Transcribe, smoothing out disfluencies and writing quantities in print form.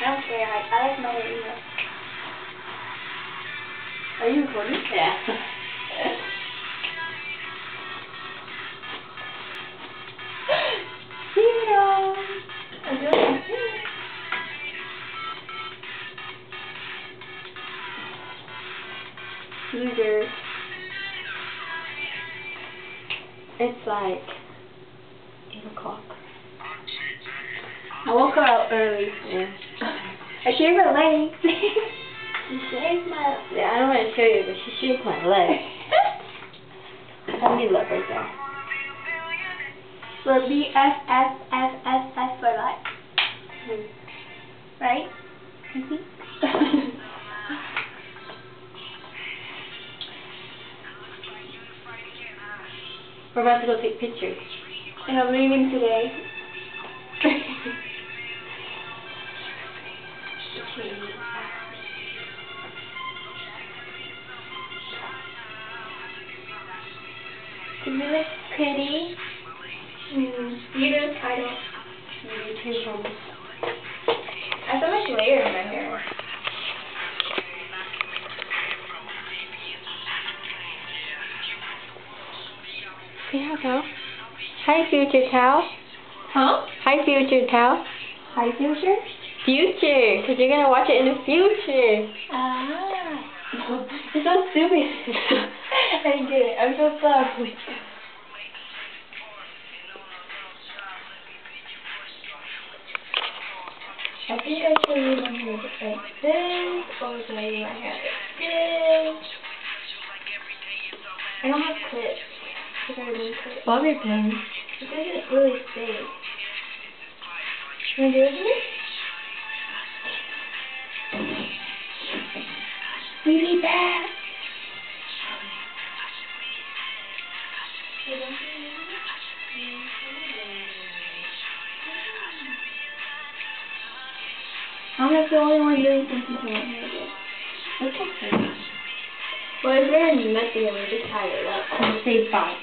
don't care. I like my hair. Are you recording? Yeah. Yeah. I'm doing it too. Loser. It's like 8 o'clock. I woke her up early. Yeah. I shaved my legs. She shaved my... Yeah, I don't want to show you, but she shaved my leg. Let me look right there. For BFFFFF for life. Right? Mm-hmm. We're about to go take pictures. And I'm leaving today. Do you look pretty? You do, I don't. You too, honey. I have so much layer in my hair. Yeah, cow. Hi, future cow. Huh? Hi, future cow. Hi, future? Future, because you're going to watch it in the future. Ah. You're so stupid. I didn't get it. I'm so sorry. I think I should leave my hair like this, or should I leave my hair like this? I don't have clips. Because I didn't clip. Bobby pin. It doesn't really stay. You want to do it with me? Really bad. I'm not the only one doing something to my hair. It's okay. Well, it's very messy and we just tied it up. Say bye.